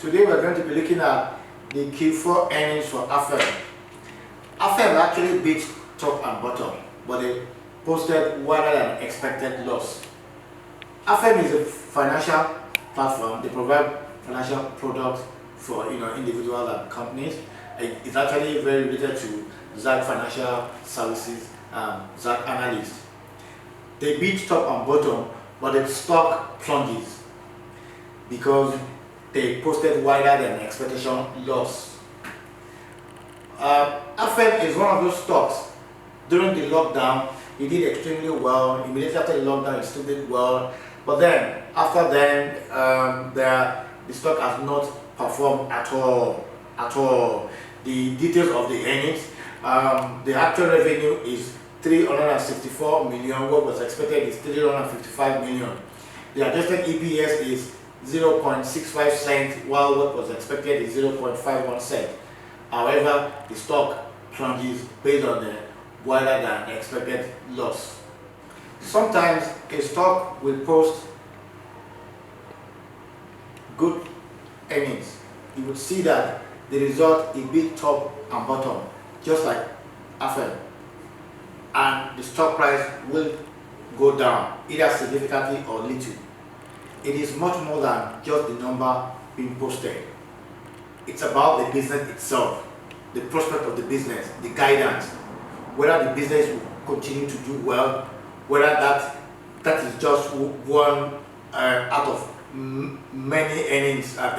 Today we're going to be looking at the Q4 earnings for Affirm. Affirm actually beat top and bottom, but they posted wider than expected loss. Affirm is a financial platform. They provide financial products for individuals and companies. It's actually very related to ZAG Financial Services, ZAG Analyst. They beat top and bottom, but the stock plunges because they posted wider than expectation loss. Affirm is one of those stocks. During the lockdown, it did extremely well. Immediately after the lockdown, it still did well. But then, after then, the stock has not performed at all. At all. The details of the earnings, the actual revenue is 364 million. What was expected is 355 million. The adjusted EPS is 0.65 cents, while what was expected is 0.51 cents. However, the stock plunges based on the wider than expected loss. Sometimes a stock will post good earnings. You would see that the result is beat top and bottom, just like Affirm, and the stock price will go down either significantly or little. It is much more than just the number being posted. It's about the business itself, the prospect of the business, the guidance, whether the business will continue to do well, whether that is just one out of many earnings that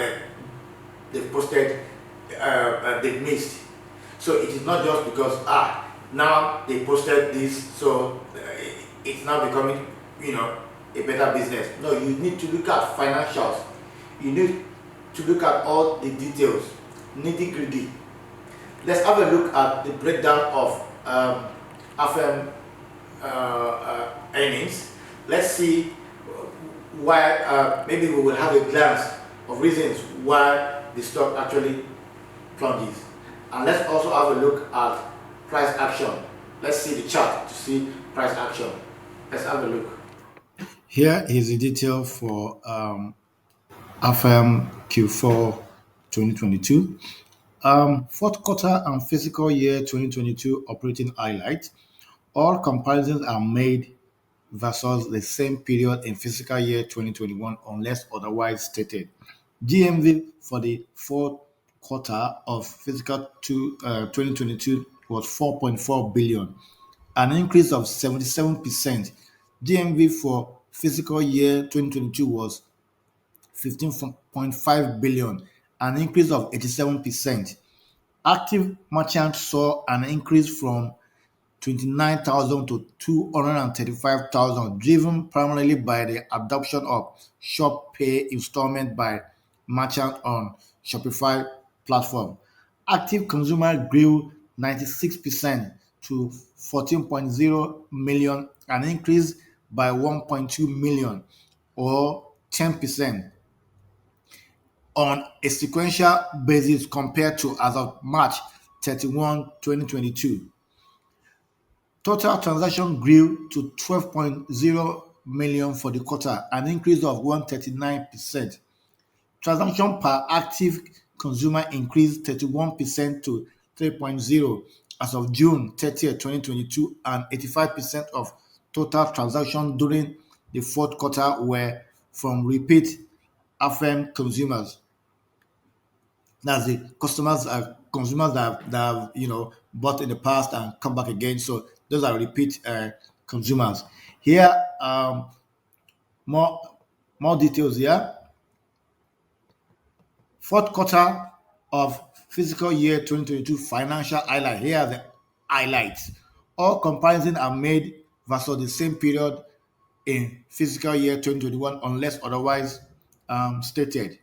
they've posted, they've missed. So it is not just because now they posted this, so it's now becoming a better business. No, you need to look at financials. You need to look at all the details, nitty gritty. Let's have a look at the breakdown of Affirm earnings. Let's see why. Maybe we will have a glance of reasons why the stock actually plunges, and let's also have a look at price action. Let's see the chart to see price action. Let's have a look. Here is the detail for Affirm Q4 2022. Fourth quarter and fiscal year 2022 operating highlight. All comparisons are made versus the same period in fiscal year 2021 unless otherwise stated. GMV for the fourth quarter of fiscal 2022 was 4.4 billion, an increase of 77%. GMV for fiscal year 2022 was 15.5 billion, an increase of 87%. Active merchants saw an increase from 29,000 to 235,000, driven primarily by the adoption of Shop Pay installment by merchants on Shopify platform. Active consumer grew 96% to 14.0 million, an increase by 1.2 million or 10% on a sequential basis compared to as of March 31, 2022. Total transaction grew to 12.0 million for the quarter, an increase of 139%. Transaction per active consumer increased 31% to 3.0 as of June 30th, 2022, and 85% of total transactions during the fourth quarter were from repeat Affirm consumers. That's the consumers that have bought in the past and come back again. So those are repeat consumers. Here, more more details here. Fourth quarter of fiscal year 2022 financial highlight. Here are the highlights. All comparisons are made versus the same period in fiscal year 2021 unless otherwise stated.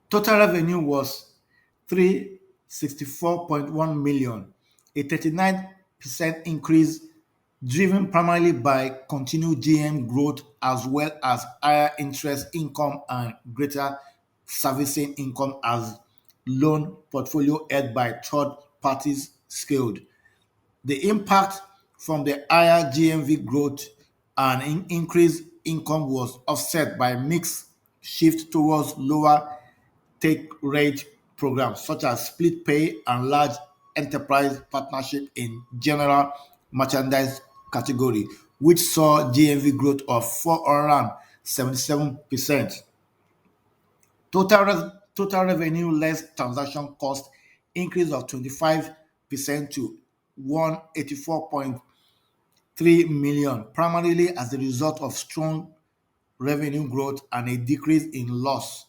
Total revenue was 364.1 million, a 39% increase driven primarily by continued GM growth as well as higher interest income and greater servicing income as loan portfolio held by third parties scaled. The impact from the higher GMV growth and increased income was offset by mix shift towards lower take rate programs such as split pay and large enterprise partnership in general merchandise category, which saw GMV growth of 477%. Total revenue less transaction cost increase of 25% to 184.3 million, primarily as a result of strong revenue growth and a decrease in loss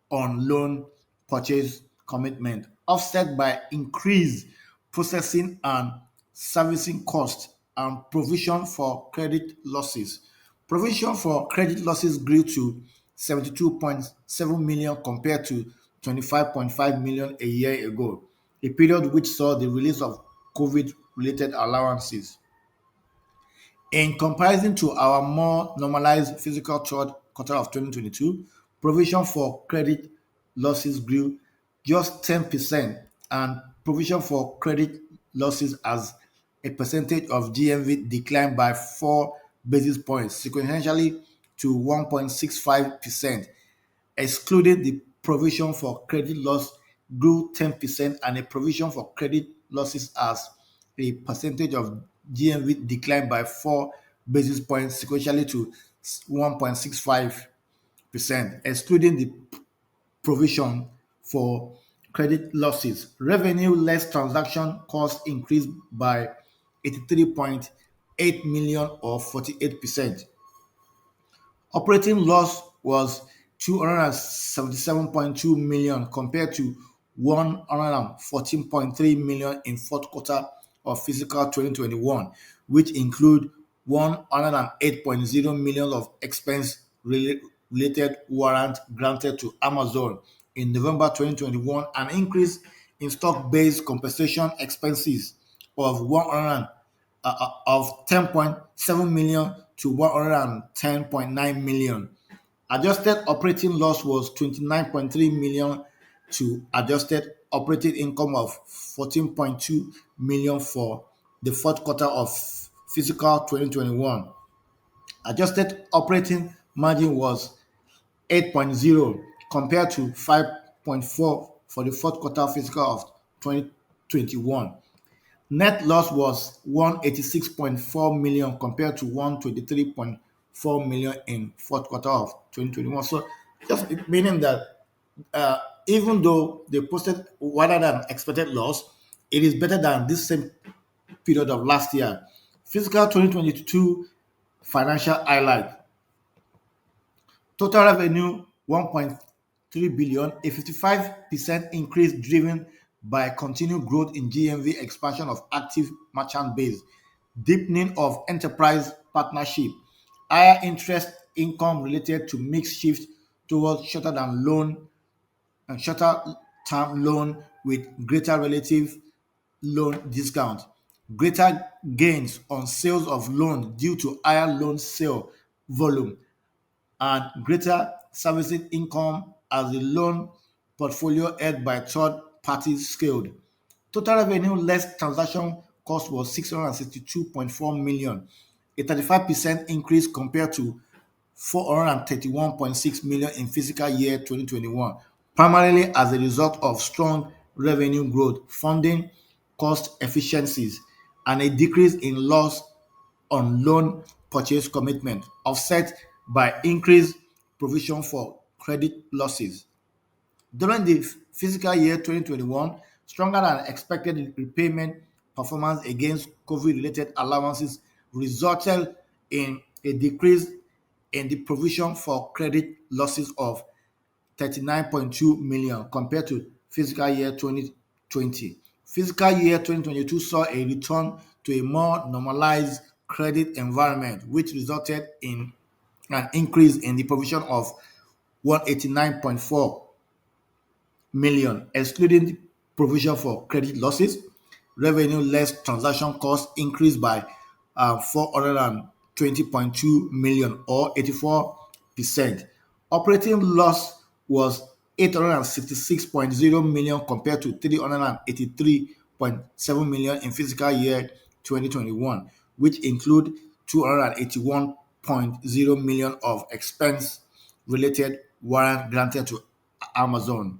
on loan purchase commitment, offset by increased processing and servicing costs and provision for credit losses. Provision for credit losses grew to 72.7 million compared to 25.5 million a year ago, a period which saw the release of COVID related allowances. In comparison to our more normalized fiscal third quarter of 2022, provision for credit losses grew just 10%, and provision for credit losses as a percentage of GMV declined by 4 basis points sequentially to 1.65%. Excluding the provision for credit loss grew 10%, and a provision for credit losses as a percentage of GMV declined by 4 basis points sequentially to 1.65%. Excluding the provision for credit losses, revenue less transaction cost increased by 83.8 million or 48%. Operating loss was 277.2 million compared to 114.3 million in fourth quarter of fiscal 2021, which include 108.0 million of expense related warrant granted to Amazon in November 2021, an increase in stock-based compensation expenses of 100 of 10.7 million to 110.9 million. Adjusted operating loss was 29.3 million to adjusted operating income of 14.2 million for the fourth quarter of fiscal 2021. Adjusted operating margin was 8.0 compared to 5.4 for the fourth quarter fiscal of 2021. Net loss was 186.4 million compared to 123.4 million in fourth quarter of 2021. So just meaning that even though they posted rather than expected loss, it is better than this same period of last year. Fiscal 2022 financial highlight. Total revenue 1.3 billion, a 55% increase driven by continued growth in GMV, expansion of active merchant base, deepening of enterprise partnership, higher interest income related to mix shift towards shorter than loan and shorter term loan with greater relative loan discount, greater gains on sales of loans due to higher loan sale volume, and greater servicing income as the loan portfolio held by third parties scaled. Total revenue less transaction cost was 662.4 million, a 35% increase compared to 431.6 million in fiscal year 2021, primarily as a result of strong revenue growth, funding cost efficiencies, and a decrease in loss on loan purchase commitment, offset by increased provision for credit losses. During the fiscal year 2021, stronger than expected repayment performance against COVID-related allowances resulted in a decrease in the provision for credit losses of 39.2 million compared to fiscal year 2020. Fiscal year 2022 saw a return to a more normalized credit environment, which resulted in an increase in the provision of 189.4 million, excluding the provision for credit losses. Revenue less transaction costs increased by 420.2 million or 84%. Operating loss was 866.0 million compared to 383.7 million in fiscal year 2021, which include 281.0 million of expense related warrant granted to Amazon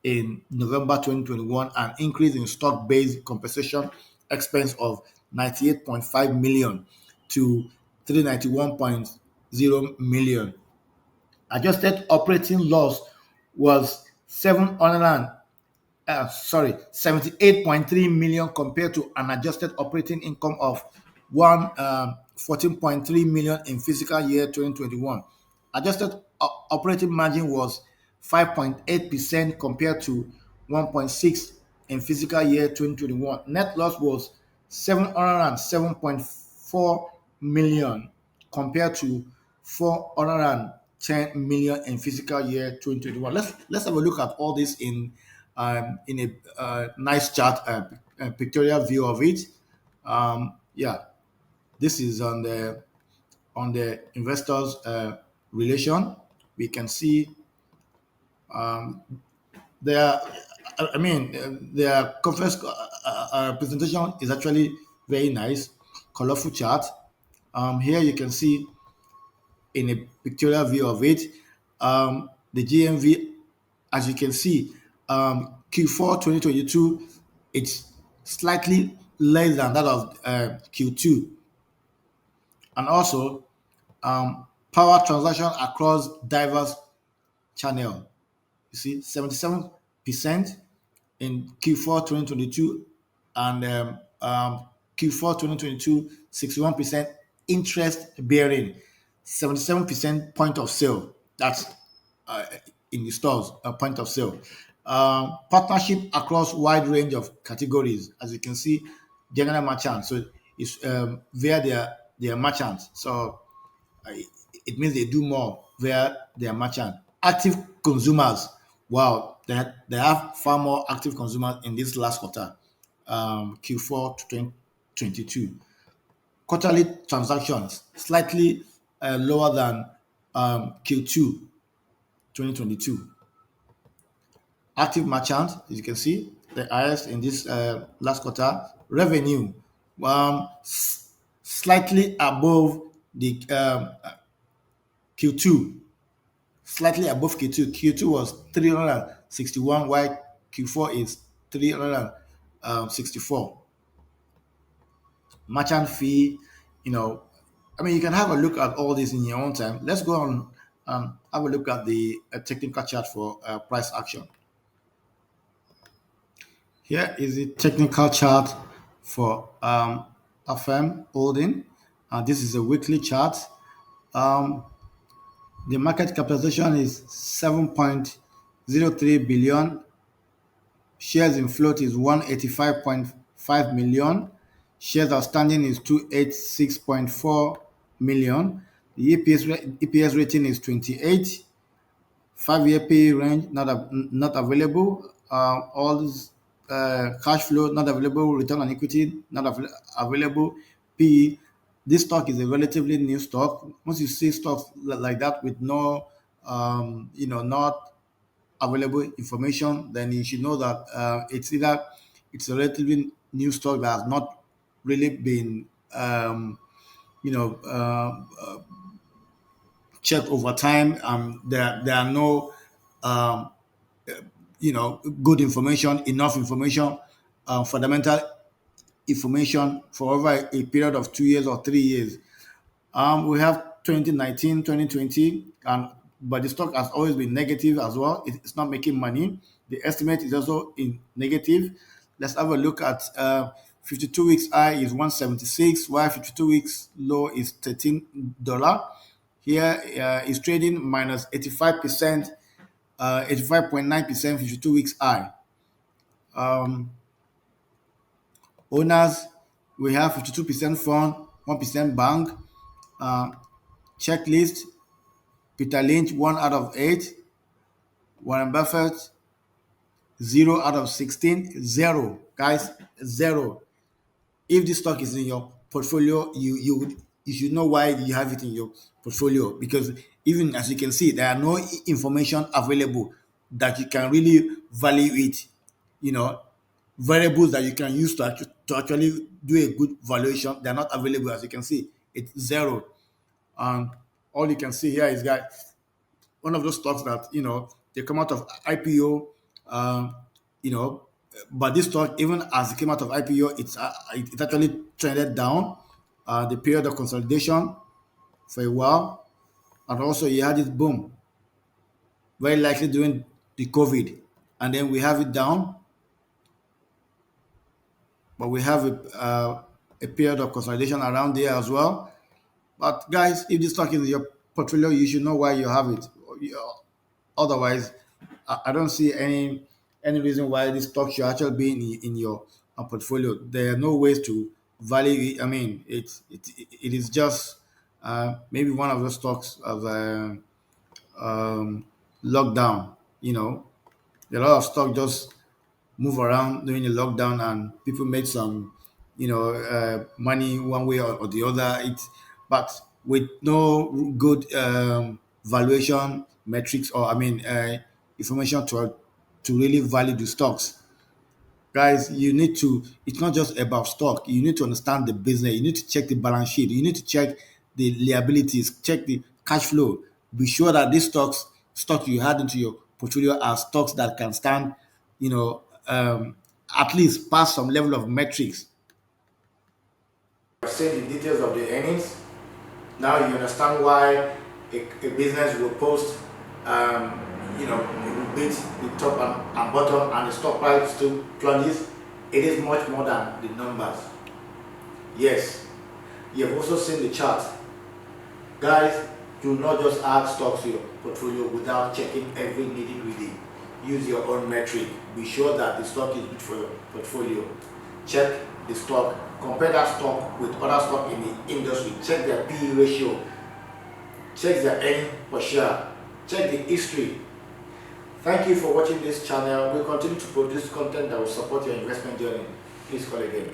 in November 2021, an increase in stock-based compensation expense of 98.5 million to 391.0 million. Adjusted operating loss was 78.3 million compared to an adjusted operating income of 14.3 million in fiscal year 2021. Adjusted operating margin was 5.8% compared to 1.6 in fiscal year 2021. Net loss was 707.4 million compared to 410 million in fiscal year 2021. Let's have a look at all this in a nice chart, pictorial view of it. Yeah, this is on the investors relation. We can see their, I mean, their conference presentation is actually very nice, colorful chart. Here you can see in a pictorial view of it, the GMV, as you can see, Q4 2022, it's slightly less than that of Q2. And also, power transaction across diverse channel. You see, 77% in Q4 2022 and Q4 2022, 61% interest bearing, 77% point of sale. That's uh, in the stores, point of sale. Partnership across wide range of categories, as you can see, general merchant. So it's via their merchants. So uh, it means they do more via their merchant. Active consumers, wow, they have far more active consumers in this last quarter, Q4 2022. Quarterly transactions slightly lower than Q2 2022. Active merchant, as you can see, the highest in this last quarter. Revenue, slightly above the Q2, slightly above Q2. Q2 was 361, while Q4 is 364. Merchant fee, you know, I mean, you can have a look at all this in your own time. Let's go on and have a look at the technical chart for price action. Here is the technical chart for Affirm holding. This is a weekly chart. Um, the market capitalization is 7.03 billion. Shares in float is 185.5 million. Shares outstanding is 286.4 million. The EPS rating is 28. 5-year pay range not available. All this, cash flow not available. Return on equity not available. PE. This stock is a relatively new stock. Once you see stocks like that with no, not available information, then you should know that it's a relatively new stock that has not really been, you know, checked over time. There are no um, good information, enough information, fundamental information for over a period of 2 years or 3 years. We have 2019, 2020, and but the stock has always been negative as well. It's not making money. The estimate is also in negative. Let's have a look at 52 weeks high is 176, while 52 weeks low is $13. Here is trading minus 85%, 85.9%, 52 weeks high. Um, Owners, we have 52% fund, 1% bank. Uh, Checklist, Peter Lynch, 1 out of 8. Warren Buffett, 0 out of 16. Zero, guys, zero. If this stock is in your portfolio, you should know why you have it in your portfolio, because even as you can see, there are no information available that you can really value it. You know, variables that you can use to actually do a good valuation, they're not available. As you can see, it's zero. And all you can see here is that one of those stocks that they come out of IPO, um, you know, but this stock, even as it came out of IPO, it actually trended down. The period of consolidation for a while, and also you had it boom, very likely during the COVID, and then we have it down, but we have a period of consolidation around there as well. But guys, if this stock is in your portfolio, you should know why you have it. Otherwise, I don't see any reason why this stock should actually be in your portfolio. There are no ways to value it. I mean, it is just maybe one of those stocks of um, lockdown. A lot of stock just move around during the lockdown, and people made some money one way or the other. But with no good valuation metrics, or I mean information to really value the stocks. Guys, you need to, it's not just about stock. You need to understand the business. You need to check the balance sheet. You need to check the liabilities, check the cash flow. Be sure that these stock you add into your portfolio are stocks that can stand, you know, at least pass some level of metrics. I've seen the details of the earnings. Now you understand why a business will post, it will beat the top and bottom, and the stock price still plunges. It is much more than the numbers. Yes, you have also seen the chart. Guys, do not just add stocks to your portfolio without checking every nitty-gritty. Use your own metric. Be sure that the stock is good for your portfolio. Check the stock. Compare that stock with other stock in the industry. Check their PE ratio. Check their earning per share. Check the history. Thank you for watching this channel. We'll continue to produce content that will support your investment journey. Please call again.